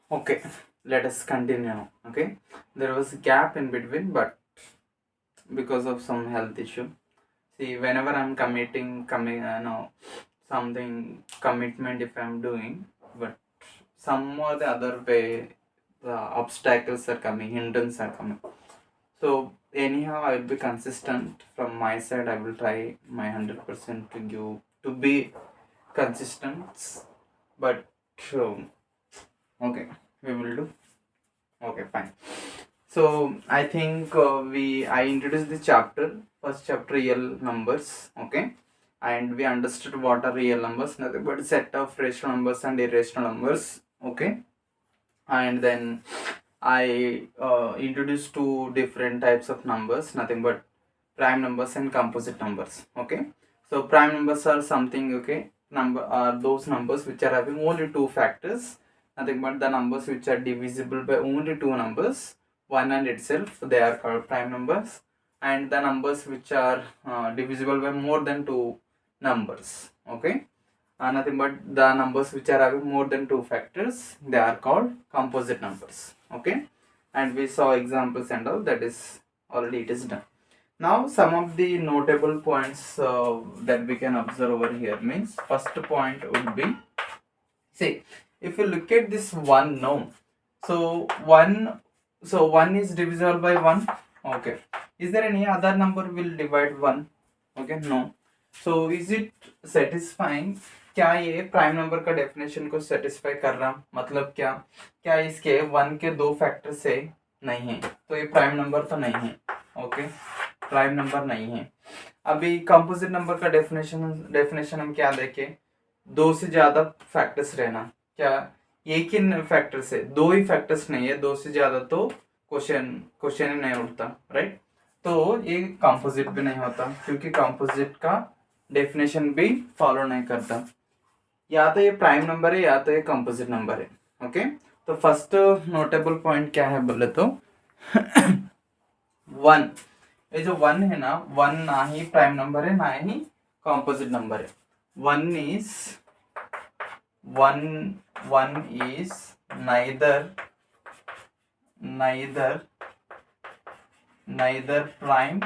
Okay, let us continue. Okay, there was a gap in between, but because of some health issue. See, whenever I'm no, something commitment if I'm doing, but some or the other way, the obstacles are coming, hindrances are coming. So anyhow, I will be consistent from my side. I will try my 100% to give to be consistent. But okay, we will do. Okay, fine. So I think I introduced the first chapter, real numbers. Okay, and we understood what are real numbers, nothing but set of rational numbers and irrational numbers. Okay, and then I introduced two different types of numbers, nothing but prime numbers and composite numbers. Okay, so prime numbers are something, okay, number are those numbers which are having only two factors, nothing but the numbers which are divisible by only two numbers, one and itself, they are called prime numbers. And the numbers which are divisible by more than two numbers, okay, nothing but the numbers which are having more than two factors, they are called composite numbers. Okay, and we saw examples and all, that is already it is done. Now some of the notable points that we can observe over here means, first point would be, see, if you look at this one now, so one is divisible by 1. Okay, is there any other number will divide 1? Okay, no. So is it satisfying? क्या ये prime number का definition को satisfy कर रहा, मतलब क्या क्या इसके 1 के दो फैक्टर से नहीं है, तो ये प्राइम नंबर तो नहीं है. ओके, प्राइम नंबर नहीं है. अभी कंपोजिट नंबर का डेफिनेशन हम क्या देखें, दो से ज्यादा फैक्टर्स रहना. क्या एक ही फैक्टर से, दो ही फैक्टर्स नहीं है, दो से ज्यादा तो क्वेश्चन ही नहीं उठता, राइट. तो ये कंपोजिट भी नहीं होता, क्योंकि कंपोजिट का डेफिनेशन भी फॉलो नहीं करता. या तो ये प्राइम नंबर है या तो ये कंपोजिट नंबर है. ओके, तो फर्स्ट नोटेबल पॉइंट क्या है बोले तो, वन, ये जो वन है ना, वन ना ही प्राइम नंबर है ना ही कंपोजिट नंबर है. One is neither prime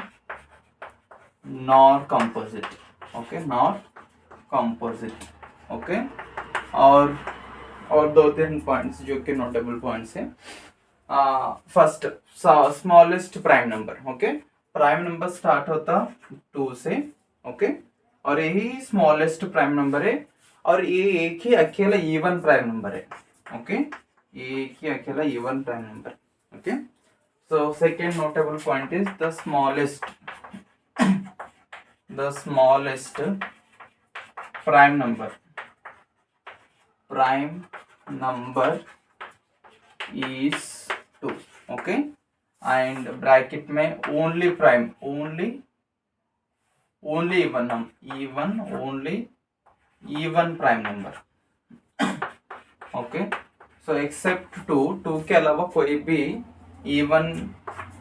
nor composite. Okay, nor composite. Okay, और दो तीन पॉइंट्स जो कि नोटेबल पॉइंट्स हैं. First, smallest prime number. Okay, prime number start होता 2 से. ओके, और यही स्मॉलेस्ट प्राइम नंबर है, और ये एक ही अकेला इवन प्राइम नंबर है. ओके, एक ही अकेला even prime number. Okay, so second notable point is the smallest prime number is 2. okay, and bracket में only even prime number. okay, so except 2 के अलावा कोई भी इवन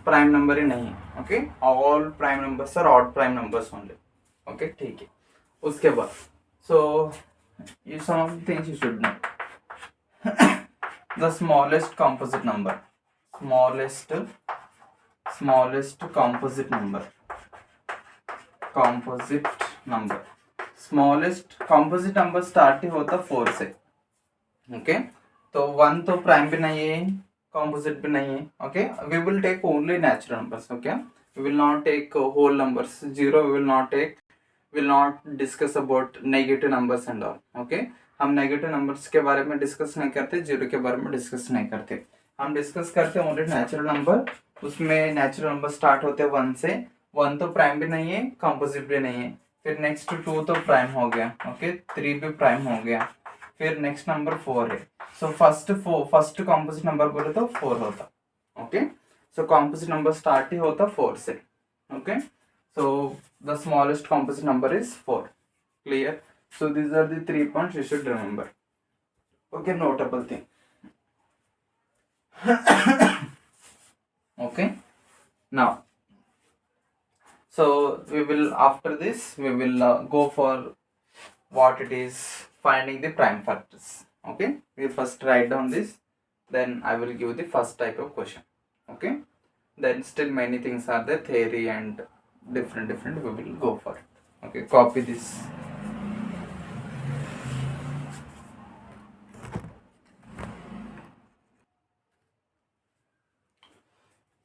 प्राइम नंबर ही नहीं है. Okay, all prime numbers are odd prime numbers only. Okay, ठीक है. उसके बाद, सो ये some of the things you should know. The smallest composite number, smallest composite number, smallest composite number start ही होता 4 से. ओके, तो 1 तो प्राइम भी नहीं है, composite भी नहीं है. Okay, we will take only natural numbers. okay, we will not take whole numbers, zero we will not discuss about negative numbers and all. okay, हम नेगेटिव नंबर्स के बारे में डिस्कस नहीं करते, जीरो के बारे में डिस्कस नहीं करते. हम डिस्कस करते हैं ओनली नेचुरल नंबर. उसमें नेचुरल नंबर स्टार्ट होते हैं 1 से. 1 तो प्राइम भी नहीं है, कंपोजिट भी नहीं है. फिर नेक्स्ट 2 तो प्राइम हो गया. ओके, 3 भी प्राइम हो गया. फिर नेक्स्ट नंबर 4 है. सो फर्स्ट कॉम्पोजिट नंबर बोले तो 4 होता. Okay, so composite number start ही होता 4 से. Okay, so the smallest composite number is 4. Clear? So these are the 3 points you should remember. Okay, notable thing. okay, now so we will, after this we will go for what it is, finding the prime factors. Okay, we first write down this then I will give the first type of question. Okay, then still many things are there, theory and different we will go for it. Okay, copy this.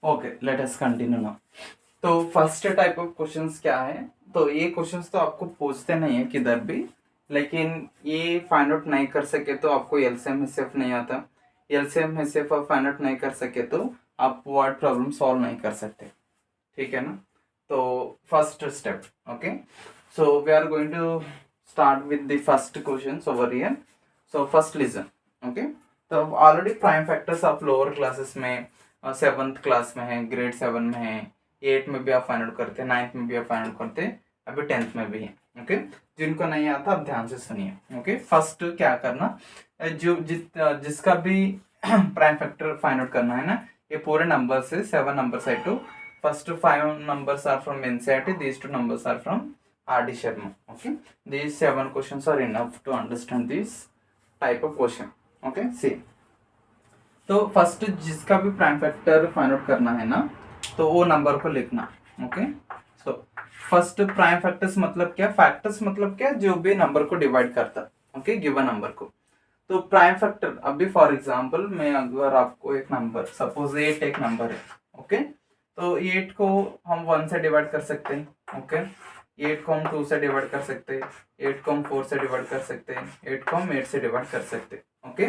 Okay, let us continue now. तो first type of questions क्या है, तो ये questions तो आपको पूछते नहीं है किधर भी, लेकिन ये फाइंड आउट नहीं कर सके तो आपको एलसीएम एचसीएफ नहीं आता, एलसीएम एचसीएफ आप फाइंड आउट नहीं कर सके तो आप वर्ड प्रॉब्लम सॉल्व नहीं कर सकते, ठीक है ना। तो first step, okay, so we are going to start with the first questions over here. So first listen, okay. तो ऑलरेडी प्राइम फैक्टर्स आप लोअर क्लासेस में 7th क्लास में है, ग्रेड 7 में है, 8 में भी आप फाइंड आउट करते हैं, 9th में भी आप फाइंड आउट करते हैं, अभी 10th में भी है। ओके, जिनको नहीं आता आप ध्यान से सुनिए। ओके, फर्स्ट क्या करना, जिसका भी प्राइम फैक्टर फाइंड आउट करना है ना, ये पूरे नंबर से 7 नंबर्स है to, first 5 numbers are from NCERT, these 2 numbers are from R.D. Sharma. Okay, these 7 questions are enough to understand this type of question. Okay, see. तो first जिसका भी प्राइम फैक्टर फाइंड आउट करना है ना, तो वो number को लिखना। Okay, so first prime factors मतलब क्या, फैक्टर्स मतलब क्या, जो भी नंबर को डिवाइड करता, ओके, गिवन नंबर को। तो प्राइम फैक्टर, अभी फॉर एग्जांपल मैं अगर आपको एक नंबर, सपोज 8 एक नंबर है, ओके, तो 8 को हम 1 से डिवाइड कर सकते हैं, ओके, 8 को हम 2 से डिवाइड कर सकते हैं, 8 को हम 4 से डिवाइड कर सकते हैं, 8 को हम 8 से डिवाइड कर सकते हैं। ओके,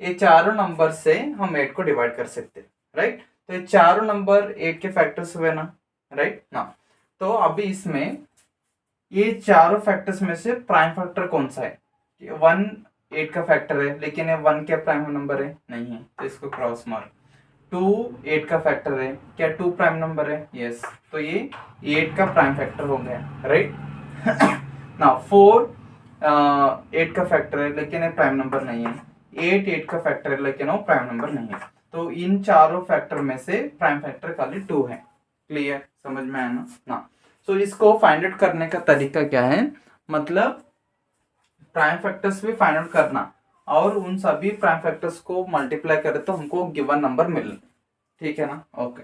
ये चारों नंबर से हम 8 को डिवाइड कर सकते हैं, राइट। तो ये चारों नंबर 8 के फैक्टर्स हुए ना, राइट ना। तो अभी इसमें ये चारों फैक्टर्स में से प्राइम फैक्टर कौन सा है, 1 8 का फैक्टर है, लेकिन ये 1 क्या प्राइम नंबर है, नहीं है, तो इसको क्रॉस मार्क। 2 8 का फैक्टर है, क्या 2 प्राइम नंबर है, यस, तो ये 8 का प्राइम फैक्टर हो गया, राइट ना। 4 8 का फैक्टर है, लेकिन ये प्राइम नंबर नहीं है, 8 8 का फैक्टर है, लेकिन वो प्राइम नंबर नहीं है। तो इन चारों फैक्टर में से प्राइम फैक्टर खाली 2 है। क्लियर, समझ में आया ना। सो इसको फाइंड आउट करने का तरीका क्या है, मतलब प्राइम फैक्टर्स भी फाइंड आउट करना और उन सभी प्राइम फैक्टर्स को मल्टीप्लाई करें तो हमको गिवन नंबर मिले, ठीक है ना। ओके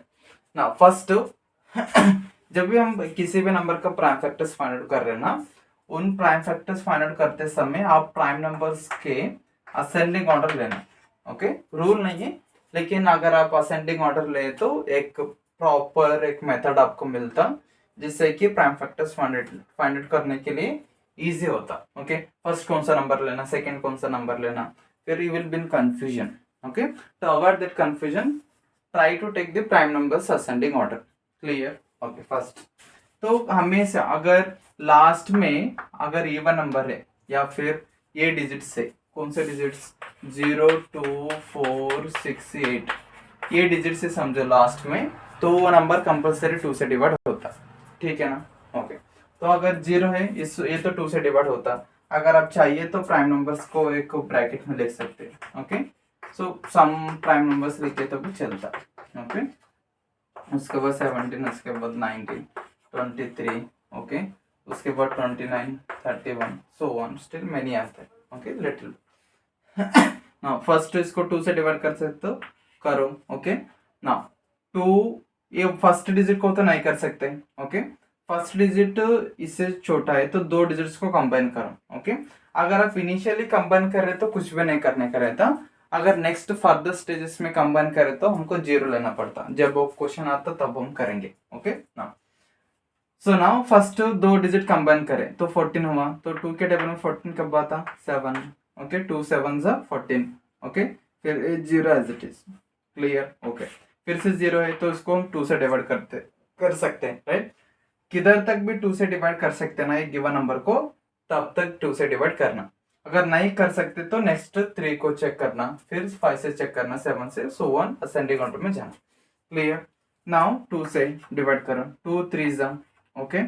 ना, फर्स्ट जब भी हम किसी भी नंबर का प्राइम फैक्टर्स फाइंड आउट कर रहे हैं ना, उन प्राइम फैक्टर्स फाइंड आउट करते समय आप प्राइम नंबर्स के असेंडिंग ऑर्डर लेना। ओके, रूल नहीं है, लेकिन अगर आप असेंडिंग ऑर्डर ले तो एक प्रॉपर एक मेथड आपको मिलता, जिससे कि प्राइम फैक्टर्स फाइंड आउट करने के लिए इजी होता। ओके, फर्स्ट कौन सा नंबर लेना, सेकंड कौन सा नंबर लेना, फिर you will be in confusion. Okay, तो avoid that confusion, try to take the prime numbers ascending order. Clear, okay. First तो हमेशा अगर लास्ट में अगर इवन नंबर है या फिर ये डिजिट्स से, कौन से डिजिट्स, 0 2 4 6 8, ये डिजिट से समझो लास्ट में, तो वो नंबर कंपल्सरी 2 से डिवाइड होता, ठीक है ना। ओके, तो अगर 0 है, इस ये तो 2 से डिवाइड होता। अगर आप चाहिए तो प्राइम नंबर्स को एक ब्रैकेट में लिख सकते हैं। ओके, सो सम प्राइम नंबर्स लिखे तो भी चलता। ओके, उसके बाद 17, उसके बाद 19 23, ओके, उसके बाद 29 31, सो ऑन, स्टिल मेनी आते हैं। ओके, लिटिल ना, फर्स्ट इसको 2 से डिवाइड कर सकते हो, करो। ओके ना, 2 ये फर्स्ट डिजिट को तो नहीं कर सकते। ओके, फर्स्ट डिजिट इससे छोटा है तो 2 डिजिट्स को कंबाइन करो। ओके, अगर आप इनिशियली कंबाइन कर रहे तो कुछ भी नहीं करने का रहता, अगर नेक्स्ट फर्दर स्टेजेस में कंबाइन करें तो हमको 0 लेना पड़ता, जब वो क्वेश्चन आता तब हम करेंगे। ओके ना, so now first 2 digit combine करें तो 14 हुआ, तो 2 के टेबल में 14 कब आता, 7। ओके, 2 7 14। ओके, फिर 0 as it is. Clear, okay, फिर से 0 है तो इसको हम 2 से डिवाइड कर सकते हैं, राइट। किधर तक भी 2 से डिवाइड कर सकते हैं ना एक गिवन नंबर को, तब तक 2 से डिवाइड करना। अगर नहीं कर सकते तो नेक्स्ट 3 को चेक करना, फिर 5 से चेक करना, 7 से, सो ऑन, असेंडिंग ऑर्डर में जाना। क्लियर, नाउ 2 से डिवाइड करो, 2 3 जा, ओके,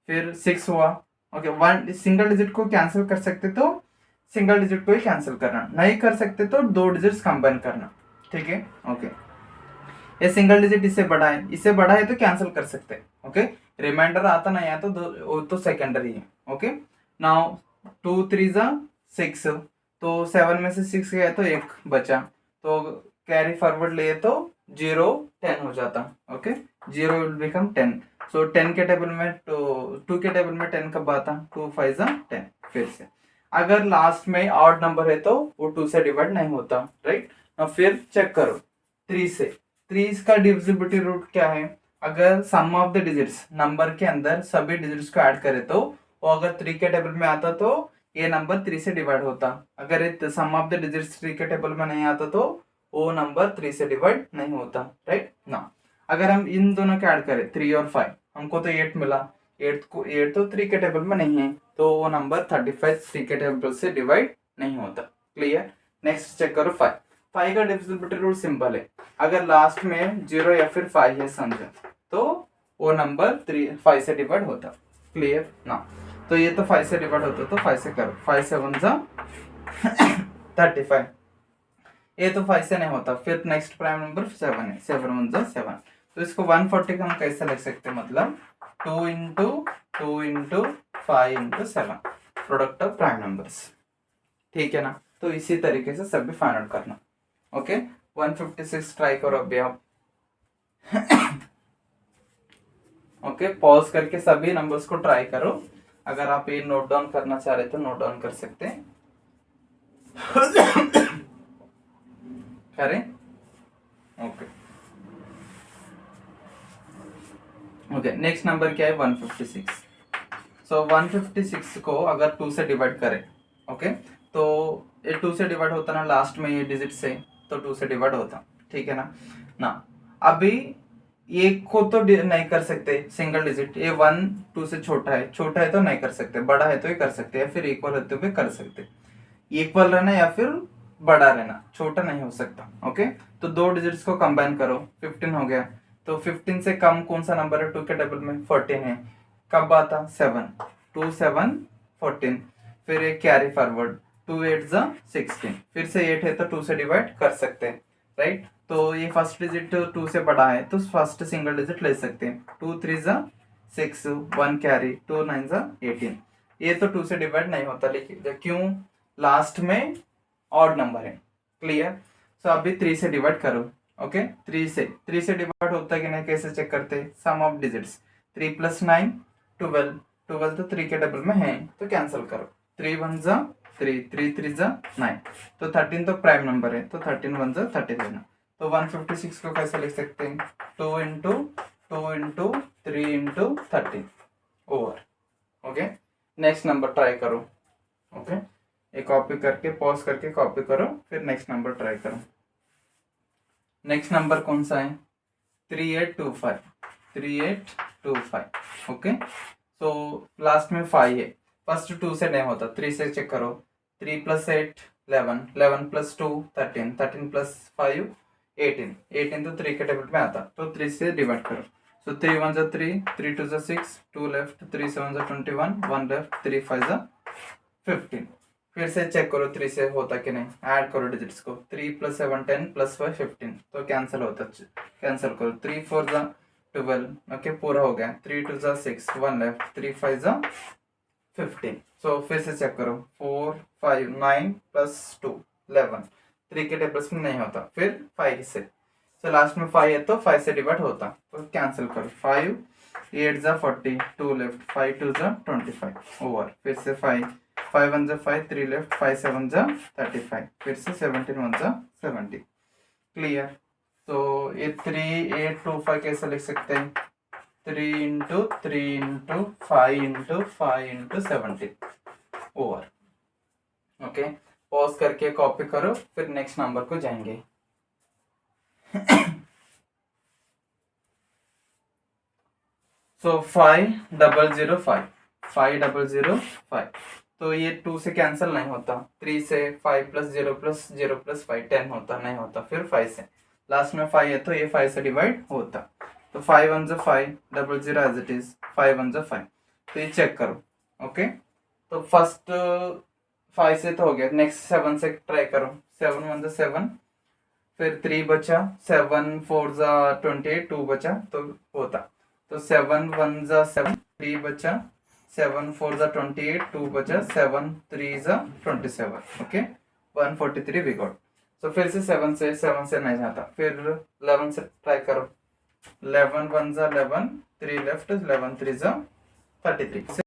फिर 6 हुआ। ओके, 1 सिंगल डिजिट को कैंसिल कर सकते तो सिंगल डिजिट को ही कैंसिल करना, नहीं कर सकते तो 2 डिजिट्स कंबाइन करना, ठीक है। ओके, ये सिंगल डिजिट इससे बड़ा है, इससे बड़ा है तो कैंसिल कर सकते हैं। ओके, रिमाइंडर आता नहीं आता वो तो सेकेंडरी है। ओके, नाउ 2 3 जा 6, तो 7 में से 6 गया तो 1 बचा, तो कैरी फॉरवर्ड ले तो 0 10 हो जाता. Okay, 0 will become 10. सो 10 के टेबल में टू के टेबल में 10 कब आता? 2 5 जा 10. फिर से अगर लास्ट में ऑड नंबर है तो वो 2 से डिवाइड नहीं होता, राइट. फिर चेक करो 3 से. 3 का डिविजिबिलिटी रूट क्या है? अगर सम ऑफ द डिजिट्स, नंबर के अंदर सभी डिजिट्स को ऐड करे तो वो अगर 3 के टेबल में आता तो ये नंबर 3 से डिवाइड होता. अगर सम ऑफ द डिजिट्स 3 के टेबल में नहीं आता तो वो नंबर 3 से डिवाइड नहीं होता, राइट ना. अगर हम इन दोनों के ऐड करें 3 और 5, हमको तो 8 मिला. 8 तो 3 के टेबल में नहीं है तो वो नंबर 35 3 के टेबल से डिवाइड नहीं होता. क्लियर. नेक्स्ट चेक करो 5. 5 का डिविजिबिलिटी रूल सिंपल है. अगर लास्ट में 0 या फिर 5 है समझो तो वो नंबर 5 से डिवाइड होता. क्लियर ना. तो ये तो 5 से डिवाइड होता तो 5 से करो. 5 7 जा 35. ये तो 5 से नहीं होता. फिर नेक्स्ट प्राइम नंबर 7 है. 7 1 जा 7. तो इसको 140 का हम कैसे लिख सकते हैं? मतलब 2 into 2 into 5 into 7 product of prime numbers. ठीक है ना. तो इसी तरीके से सभी फाइंड आउट करना. ओके, 156 ट्राई करो अभी आप. ओके, पॉज करके सभी नंबर्स को ट्राई करो. अगर आप ये नोट डाउन करना चाह रहे तो नोट डाउन कर सकते हैं. करें. Okay okay. नेक्स्ट नंबर क्या है? 156. सो 156 को अगर 2 से डिवाइड करें, ओके, तो ये 2 से डिवाइड होता ना लास्ट में ये डिजिट से, तो 2 से डिवाइड होता. ठीक है ना. ना अभी ये को तो नहीं कर सकते सिंगल डिजिट. ये 1 2 से छोटा है तो नहीं कर सकते. बड़ा है तो ये कर सकते, या फिर इक्वल होते हुए कर सकते. इक्वल रहना या फिर बड़ा रहना, छोटा नहीं हो सकता. ओके, तो दो डिजिट्स को कंबाइन करो, 15 हो गया. तो 15 से कम कौन सा नंबर है 2 के टेबल में? 14 है. कब आता? 7. 2 7 14. फिर एक कैरी फॉरवर्ड 2 8 जा 16. फिर से 8 है तो 2 से डिवाइड कर सकते हैं, राइट. तो ये फर्स्ट डिजिट 2 से बड़ा है तो फर्स्ट सिंगल डिजिट ले सकते हैं. 2 3 जा 6, 1 कैरी, 2 9 जा 18. ये तो 2 से डिवाइड नहीं होता. लेकिन क्यों? लास्ट में ऑड नंबर है. क्लियर. सो अभी 3 से डिवाइड करो. ओके, 3 से डिवाइड होता है कि नहीं, कैसे चेक करते हैं? सम ऑफ डिजिट्स. 3 + 9 12. 12 तो 3 के टेबल में है तो कैंसिल करो. 3 1 जा 3, 3 3 जा 9. तो 13 तो प्राइम नंबर है तो 13 1 जा 33. तो 156 को कैसे लिख सकते हैं? 2 into 2 into 3 into 13 over. Okay, next number try करो. ओके, ये कॉपी करके पॉज करके कॉपी करो, फिर नेक्स्ट नंबर ट्राई करो. नेक्स्ट नंबर कौन सा है? 3825. 3825. ओके, सो लास्ट में 5 है. फर्स्ट 2 से नहीं होता. 3 से चेक करो. 3 + 8 11. 11 + 2 13. 13 + 5 18. 18 तो 3 के टेबल में आता तो 3 से डिवाइड करो. सो 3 1 जा 3, 3 2 जा 6, 2 लेफ्ट, 3 7 जा 21, 1 लेफ्ट, 3 5 जा 15. फिर से चेक करो 3 से होता कि नहीं. ऐड करो डिजिट्स को. 3 + 7 10 + 5 15. तो कैंसिल होता. कैंसिल करो. 3 4 जा 12. ओके, पूरा हो गया. 3 2 जा 6, 1 लेफ्ट, 3 5 जा 15. सो फिर से चेक करो. 4 5 9 + 2 11. 3 के टेबल्स में नहीं होता. फिर 5 से. सो लास्ट में 5 है तो 5 से डिवाइड होता. तो कैंसिल करो. 5 8 जा 40, 2 लेफ्ट, 5 2 जा 25 ओवर. फिर से 5 5 1 जा 5, 3 लेफ्ट, 5 7 जा 35. फिर से 17 1 जा 70. क्लियर. तो ये 3 8 2 5 कैसे लिख सकते हैं? 3 into 3 into 5 into 5 into 70 over. Okay, pause करके कॉपी करो, फिर नेक्स्ट नंबर को जाएंगे. सो 5005. 5005. तो ये 2 से कैंसिल नहीं होता. 3 से 5 + 0 + 0 + 5 10 होता नहीं होता. फिर 5 से लास्ट में 5 है तो ये 5 से डिवाइड होता. तो 5 1 जा 5, 00 एज इट इज. 5 1 जा 5. तो ये चेक करो. ओके, तो फर्स्ट 5 से तो हो गया. नेक्स्ट 7 से ट्राई करो. 7 1 जा 7. फिर 3 बचा. 7 4 जा 28, 2 बचा तो होता. तो 7 1 जा 7, 3 बचा. 7 4 जा 28, 2 बचा. 7 3 जा 27. Okay, 143 we got. सो फिर से 7 से नहीं जाता, फिर 11 से ट्राई करो। 11 1 जा 11, 3 लेफ्ट, 11 3 जा 33।